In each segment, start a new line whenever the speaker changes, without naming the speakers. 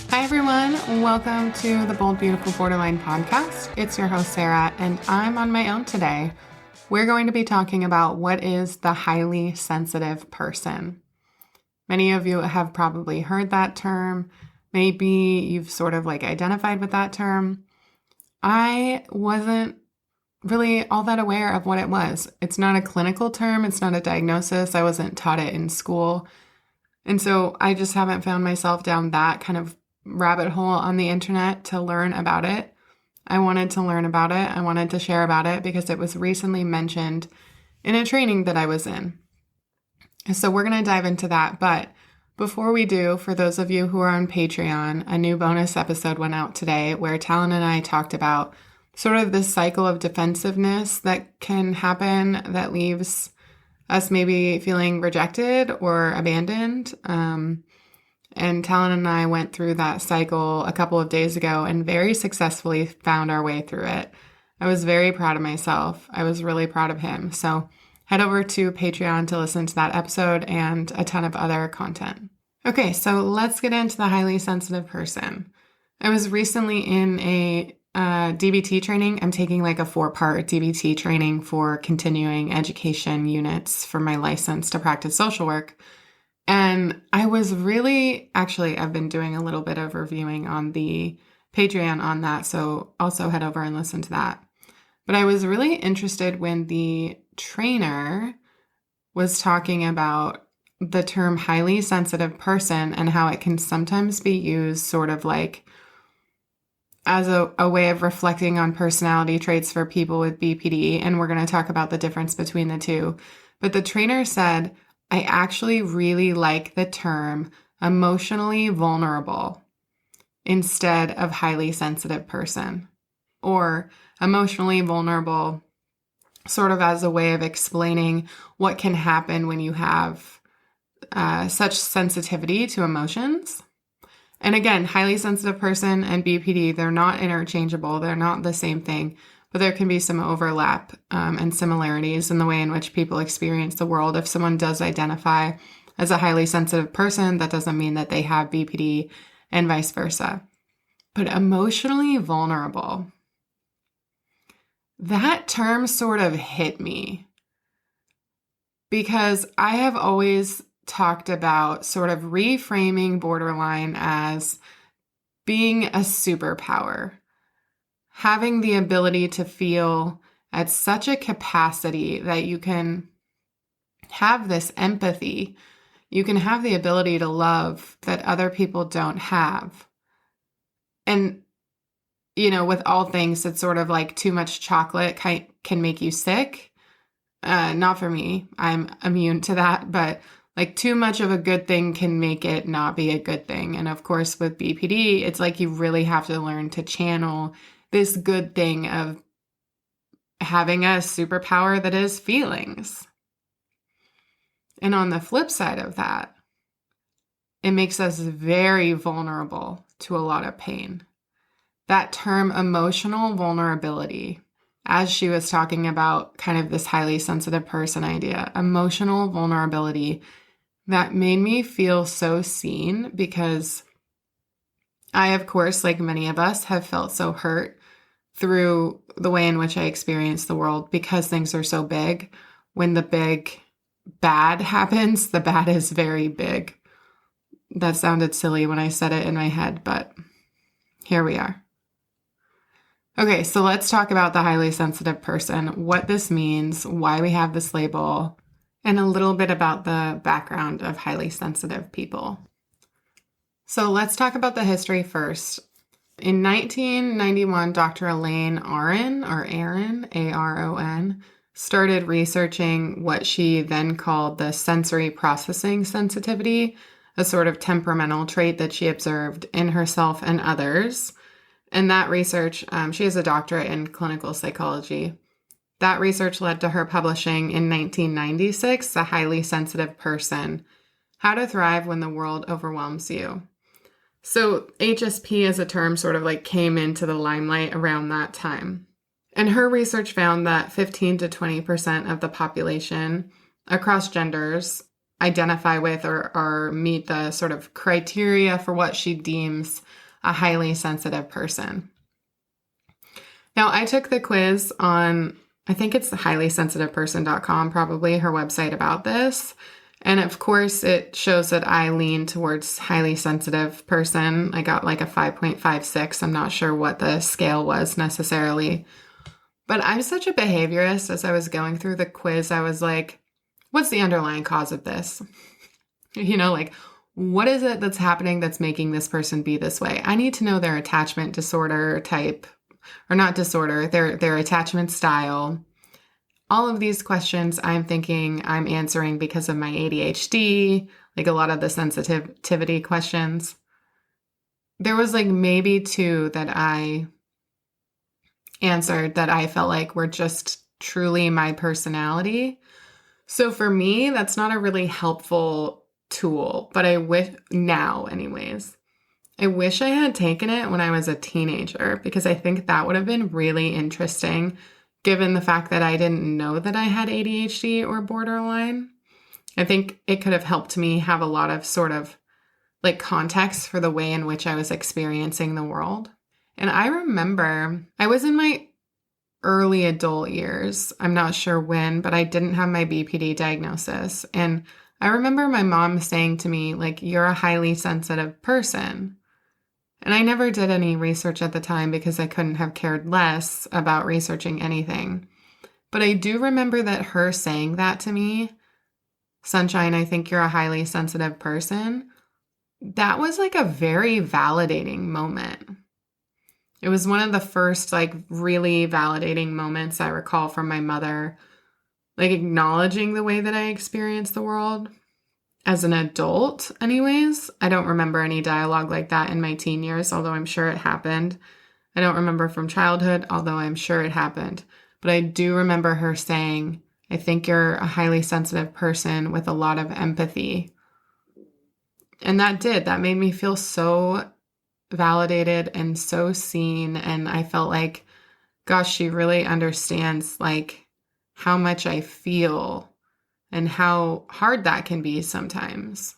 Hi, everyone. Welcome to the Bold, Beautiful Borderline podcast. It's your host, Sarah, and I'm on my own today. We're going to be talking about what is the highly sensitive person. Many of you have probably heard that term. Maybe you've sort of identified with that term. I wasn't really all that aware of what it was. It's not a clinical term. It's not a diagnosis. I wasn't taught it in school. And so I just haven't found myself down that kind of rabbit hole on the internet to learn about it. I wanted to learn about it. I wanted to share about it because it was recently mentioned in a training that I was in. So we're going to dive into that. But before we do, for those of you who are on Patreon, a new bonus episode went out today where Talon and I talked about sort of this cycle of defensiveness that can happen that leaves us maybe feeling rejected or abandoned. And Talon and I went through that cycle a couple of days ago and very successfully found our way through it. I was very proud of myself. I was really proud of him. So head over to Patreon to listen to that episode and a ton of other content. Okay, so let's get into the highly sensitive person. I was recently in a DBT training. I'm taking a 4-part DBT training for continuing education units for my license to practice social work. And I was I've been doing a little bit of reviewing on the Patreon on that, so also head over and listen to that. But I was really interested when the trainer was talking about the term highly sensitive person and how it can sometimes be used sort of as a way of reflecting on personality traits for people with BPD. And we're going to talk about the difference between the two. But the trainer said, I actually really like the term emotionally vulnerable instead of highly sensitive person, or emotionally vulnerable sort of as a way of explaining what can happen when you have such sensitivity to emotions. And again, highly sensitive person and BPD, they're not interchangeable. They're not the same thing. But there can be some overlap and similarities in the way in which people experience the world. If someone does identify as a highly sensitive person, that doesn't mean that they have BPD and vice versa. But emotionally vulnerable, that term sort of hit me because I have always talked about sort of reframing borderline as being a superpower. Having the ability to feel at such a capacity that you can have this empathy, you can have the ability to love that other people don't have. And, with all things, it's sort of too much chocolate can make you sick. Not for me. I'm immune to that, but too much of a good thing can make it not be a good thing. And of course, with BPD, it's you really have to learn to channel this good thing of having a superpower that is feelings. And on the flip side of that, it makes us very vulnerable to a lot of pain. That term emotional vulnerability, as she was talking about kind of this highly sensitive person idea, emotional vulnerability, that made me feel so seen because I, of course, like many of us, have felt so hurt through the way in which I experience the world because things are so big. When the big bad happens, the bad is very big. That sounded silly when I said it in my head, but here we are. Okay, so let's talk about the highly sensitive person, what this means, why we have this label, and a little bit about the background of highly sensitive people. So let's talk about the history first. In 1991, Dr. Elaine Aron, A-R-O-N, started researching what she then called the sensory processing sensitivity, a sort of temperamental trait that she observed in herself and others. And that research, she has a doctorate in clinical psychology. That research led to her publishing in 1996, The Highly Sensitive Person, How to Thrive When the World Overwhelms You. So HSP as a term sort of came into the limelight around that time. And her research found that 15 to 20% of the population across genders identify with or meet the sort of criteria for what she deems a highly sensitive person. Now, I took the quiz on, I think it's highlysensitiveperson.com, probably her website about this. And of course, it shows that I lean towards highly sensitive person. I got like a 5.56. I'm not sure what the scale was necessarily. But I'm such a behaviorist. As I was going through the quiz, I was like, what's the underlying cause of this? Like, what is it that's happening that's making this person be this way? I need to know their attachment disorder type, or not disorder, their attachment style. All of these questions I'm thinking I'm answering because of my ADHD, like a lot of the sensitivity questions. There was like maybe 2 that I answered that I felt like were just truly my personality. So for me, that's not a really helpful tool, but I wish now anyways. I wish I had taken it when I was a teenager because I think that would have been really interesting given the fact that I didn't know that I had ADHD or borderline. I think it could have helped me have a lot of sort of like context for the way in which I was experiencing the world. And I remember I was in my early adult years. I'm not sure when, but I didn't have my BPD diagnosis. And I remember my mom saying to me, like, you're a highly sensitive person. And I never did any research at the time because I couldn't have cared less about researching anything. But I do remember that her saying that to me, Sunshine, I think you're a highly sensitive person. That was like a very validating moment. It was one of the first like really validating moments I recall from my mother, like acknowledging the way that I experienced the world. As an adult, anyways, I don't remember any dialogue like that in my teen years, although I'm sure it happened. I don't remember from childhood, although I'm sure it happened. But I do remember her saying, I think you're a highly sensitive person with a lot of empathy. And that made me feel so validated and so seen. And I felt like, gosh, she really understands like how much I feel and how hard that can be sometimes.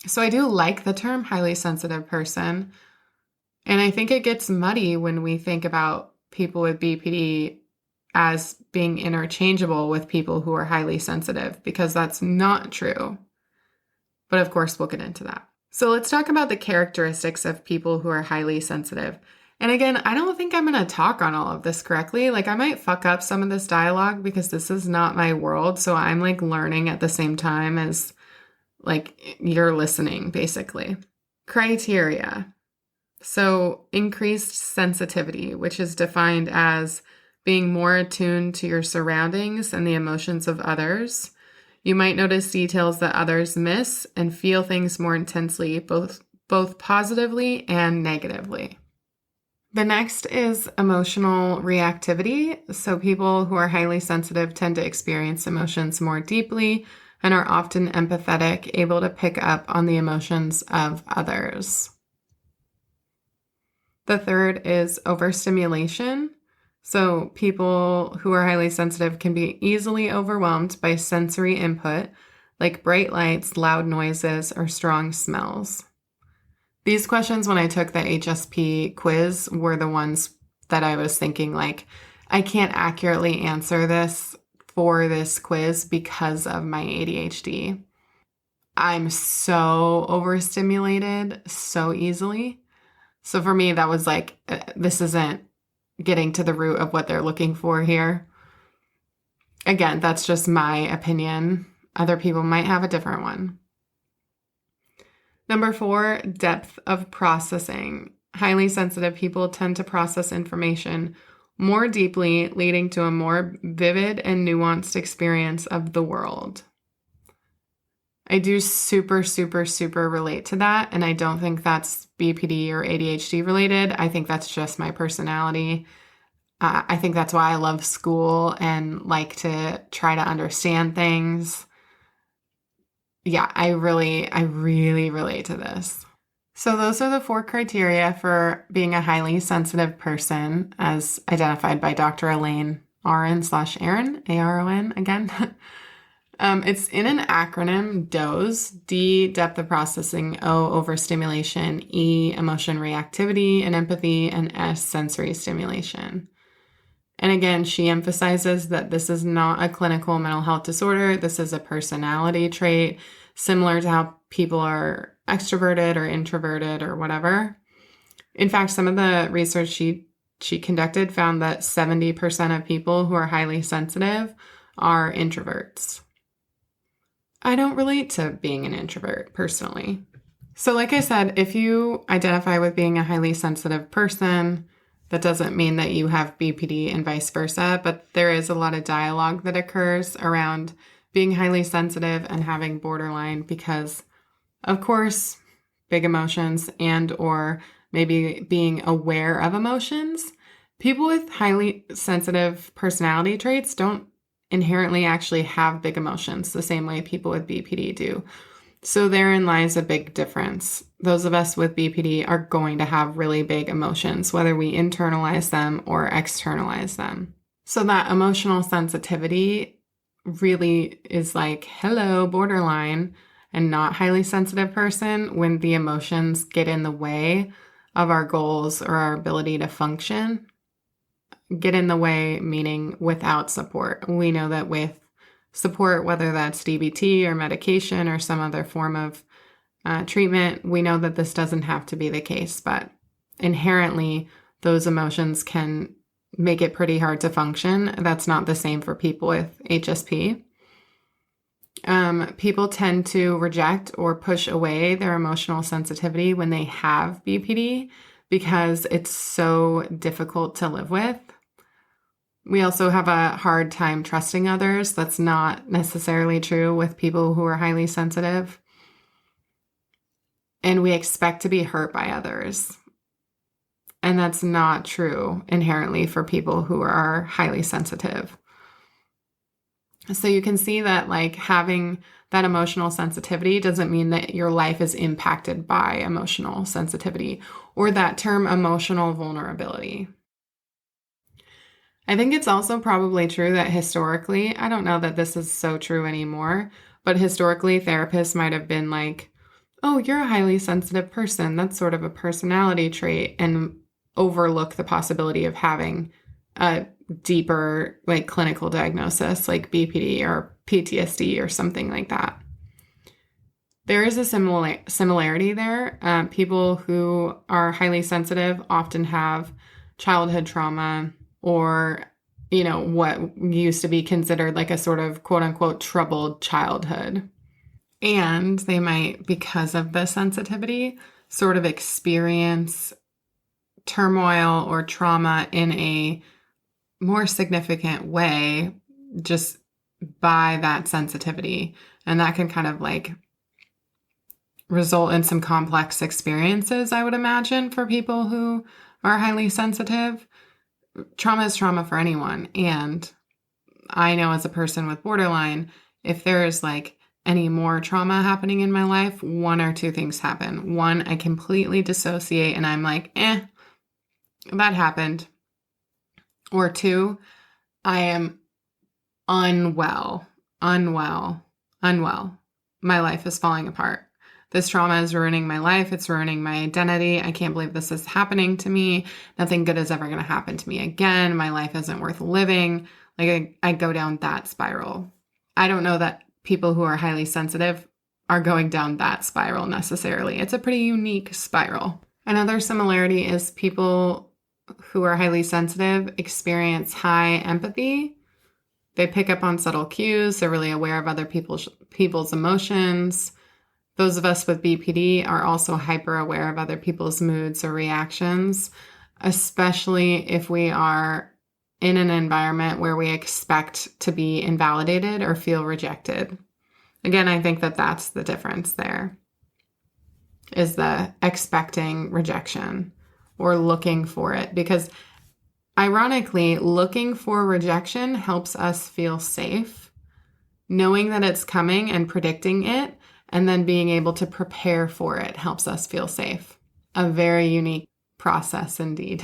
So I do like the term highly sensitive person. And I think it gets muddy when we think about people with BPD as being interchangeable with people who are highly sensitive, because that's not true. But of course, we'll get into that. So let's talk about the characteristics of people who are highly sensitive. And again, I don't think I'm going to talk on all of this correctly. Like I might fuck up some of this dialogue because this is not my world. So I'm like learning at the same time as like you're listening, basically. Criteria. So increased sensitivity, which is defined as being more attuned to your surroundings and the emotions of others. You might notice details that others miss and feel things more intensely, both positively and negatively. The next is emotional reactivity. So people who are highly sensitive tend to experience emotions more deeply and are often empathetic, able to pick up on the emotions of others. The third is overstimulation. So people who are highly sensitive can be easily overwhelmed by sensory input, like bright lights, loud noises, or strong smells. These questions, when I took the HSP quiz, were the ones that I was thinking, like, I can't accurately answer this for this quiz because of my ADHD. I'm so overstimulated so easily. So for me, that was like, this isn't getting to the root of what they're looking for here. Again, that's just my opinion. Other people might have a different one. Number 4, depth of processing. Highly sensitive people tend to process information more deeply, leading to a more vivid and nuanced experience of the world. I do super, super, super relate to that. And I don't think that's BPD or ADHD related. I think that's just my personality. I think that's why I love school and like to try to understand things. Yeah, I really relate to this. So those are the 4 criteria for being a highly sensitive person as identified by Dr. Elaine Aron/Aaron, A-R-O-N again. It's in an acronym, DOSE, D, depth of processing, O, overstimulation, E, emotion reactivity and empathy, and S, sensory stimulation. And again, she emphasizes that this is not a clinical mental health disorder. This is a personality trait, similar to how people are extroverted or introverted or whatever. In fact, some of the research she conducted found that 70% of people who are highly sensitive are introverts. I don't relate to being an introvert personally. So like I said, if you identify with being a highly sensitive person, that doesn't mean that you have BPD and vice versa, but there is a lot of dialogue that occurs around being highly sensitive and having borderline because, of course, big emotions and or maybe being aware of emotions. People with highly sensitive personality traits don't inherently actually have big emotions the same way people with BPD do. So therein lies a big difference. Those of us with BPD are going to have really big emotions, whether we internalize them or externalize them. So that emotional sensitivity really is like, hello, borderline, and not highly sensitive person when the emotions get in the way of our goals or our ability to function. Get in the way, meaning without support. We know that with support, whether that's DBT or medication or some other form of treatment, we know that this doesn't have to be the case, but inherently those emotions can make it pretty hard to function. That's not the same for people with HSP. People tend to reject or push away their emotional sensitivity when they have BPD because it's so difficult to live with. We also have a hard time trusting others. That's not necessarily true with people who are highly sensitive. And we expect to be hurt by others. And that's not true inherently for people who are highly sensitive. So you can see that like having that emotional sensitivity doesn't mean that your life is impacted by emotional sensitivity or that term emotional vulnerability. I think it's also probably true that historically, I don't know that this is so true anymore, but historically therapists might have been like, oh, you're a highly sensitive person. That's sort of a personality trait, and overlook the possibility of having a deeper like clinical diagnosis like BPD or PTSD or something like that. There is a similarity there. People who are highly sensitive often have childhood trauma or, what used to be considered like a sort of quote unquote troubled childhood. And they might, because of the sensitivity, sort of experience turmoil or trauma in a more significant way just by that sensitivity. And that can kind of like result in some complex experiences, I would imagine, for people who are highly sensitive. Trauma is trauma for anyone. And I know as a person with borderline, if there's like any more trauma happening in my life, one or two things happen. One, I completely dissociate and I'm like, that happened. Or two, I am unwell. My life is falling apart. This trauma is ruining my life. It's ruining my identity. I can't believe this is happening to me. Nothing good is ever going to happen to me again. My life isn't worth living. Like I go down that spiral. I don't know that people who are highly sensitive are going down that spiral necessarily. It's a pretty unique spiral. Another similarity is people who are highly sensitive experience high empathy. They pick up on subtle cues. They're really aware of other people's emotions. Those of us with BPD are also hyper aware of other people's moods or reactions, especially if we are in an environment where we expect to be invalidated or feel rejected. Again, I think that that's the difference there, is the expecting rejection or looking for it. Because ironically, looking for rejection helps us feel safe. Knowing that it's coming and predicting it and then being able to prepare for it helps us feel safe. A very unique process indeed.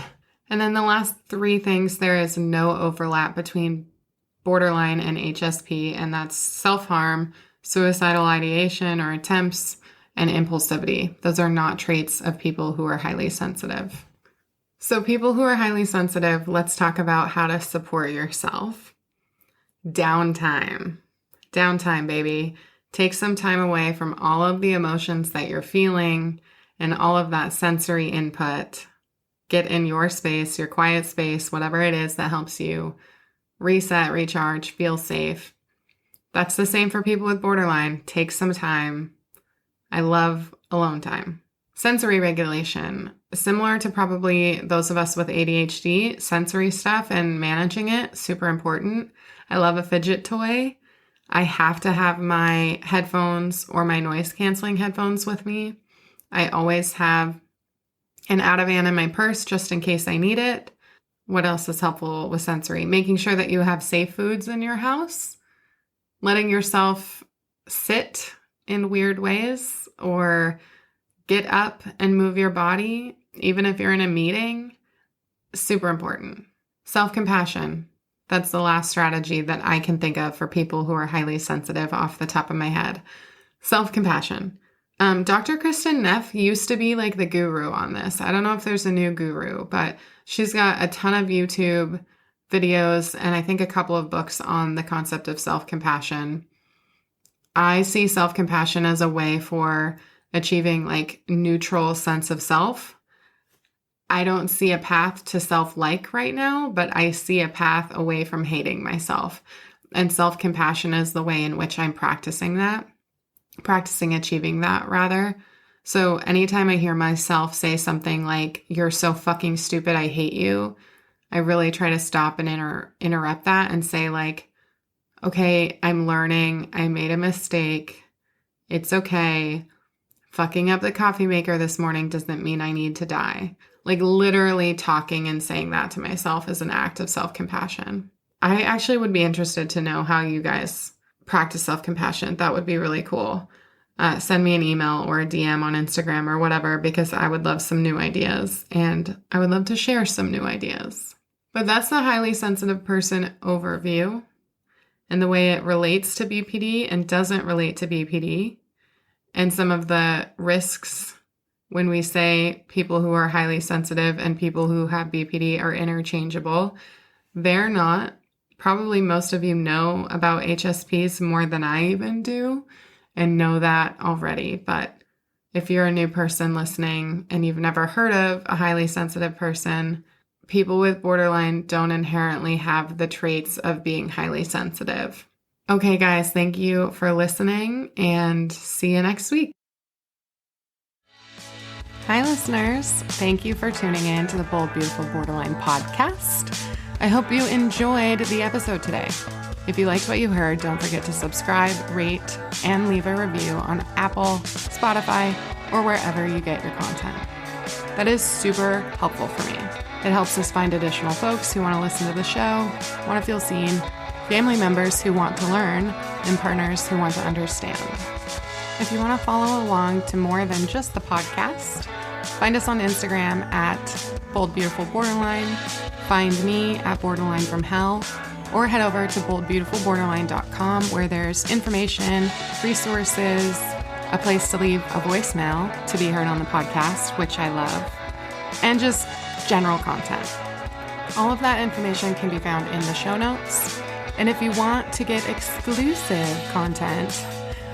And then the last three things, there is no overlap between borderline and HSP, and that's self-harm, suicidal ideation or attempts, and impulsivity. Those are not traits of people who are highly sensitive. So people who are highly sensitive, let's talk about how to support yourself. Downtime. Downtime, baby. Take some time away from all of the emotions that you're feeling and all of that sensory input. Get in your space, your quiet space, whatever it is that helps you reset, recharge, feel safe. That's the same for people with borderline. Take some time. I love alone time. Sensory regulation. Similar to probably those of us with ADHD, sensory stuff and managing it, super important. I love a fidget toy. I have to have my headphones or my noise canceling headphones with me. I always have an Ativan in my purse just in case I need it. What else is helpful with sensory? Making sure that you have safe foods in your house. Letting yourself sit in weird ways or get up and move your body, even if you're in a meeting, super important. Self-compassion. That's the last strategy that I can think of for people who are highly sensitive off the top of my head. Self-compassion. Dr. Kristen Neff used to be like the guru on this. I don't know if there's a new guru, but she's got a ton of YouTube videos and I think a couple of books on the concept of self-compassion. I see self-compassion as a way for achieving like neutral sense of self. I don't see a path to self-like right now, but I see a path away from hating myself. And self-compassion is the way in which I'm practicing achieving that rather. So anytime I hear myself say something like, "You're so fucking stupid, I hate you," I really try to stop and interrupt that and say like, okay, I'm learning. I made a mistake. It's okay. Fucking up the coffee maker this morning doesn't mean I need to die. Like literally talking and saying that to myself is an act of self-compassion. I actually would be interested to know how you guys practice self-compassion. That would be really cool. Send me an email or a DM on Instagram or whatever, because I would love some new ideas and I would love to share some new ideas. But that's the highly sensitive person overview and the way it relates to BPD and doesn't relate to BPD. And some of the risks when we say people who are highly sensitive and people who have BPD are interchangeable. They're not. Probably most of you know about HSPs more than I even do and know that already. But if you're a new person listening and you've never heard of a highly sensitive person, people with borderline don't inherently have the traits of being highly sensitive. Okay, guys, thank you for listening and see you next week. Hi, listeners. Thank you for tuning in to the Bold, Beautiful Borderline podcast. I hope you enjoyed the episode today. If you liked what you heard, don't forget to subscribe, rate, and leave a review on Apple, Spotify, or wherever you get your content. That is super helpful for me. It helps us find additional folks who want to listen to the show, want to feel seen, family members who want to learn, and partners who want to understand. If you want to follow along to more than just the podcast, find us on Instagram at Bold Beautiful Borderline, find me at Borderline from Hell, or head over to boldbeautifulborderline.com where there's information, resources, a place to leave a voicemail to be heard on the podcast, which I love, and just general content. All of that information can be found in the show notes. And if you want to get exclusive content,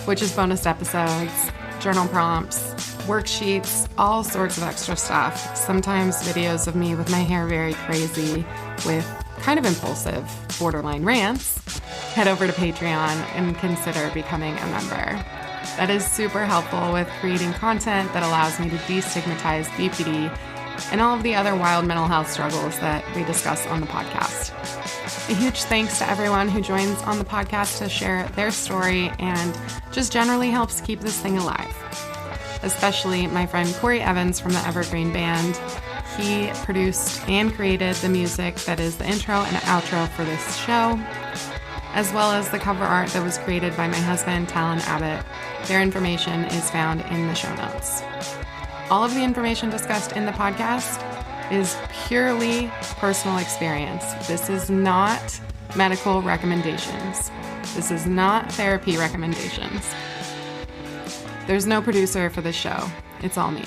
which is bonus episodes, journal prompts, worksheets, all sorts of extra stuff, sometimes videos of me with my hair very crazy with kind of impulsive borderline rants, head over to Patreon and consider becoming a member. That is super helpful with creating content that allows me to destigmatize BPD and all of the other wild mental health struggles that we discuss on the podcast. A huge thanks to everyone who joins on the podcast to share their story and just generally helps keep this thing alive. Especially my friend Corey Evans from the Evergreen Band. He produced and created the music that is the intro and outro for this show, as well as the cover art that was created by my husband, Talon Abbott. Their information is found in the show notes. All of the information discussed in the podcast is purely personal experience. This is not medical recommendations. This is not therapy recommendations. There's no producer for this show. It's all me.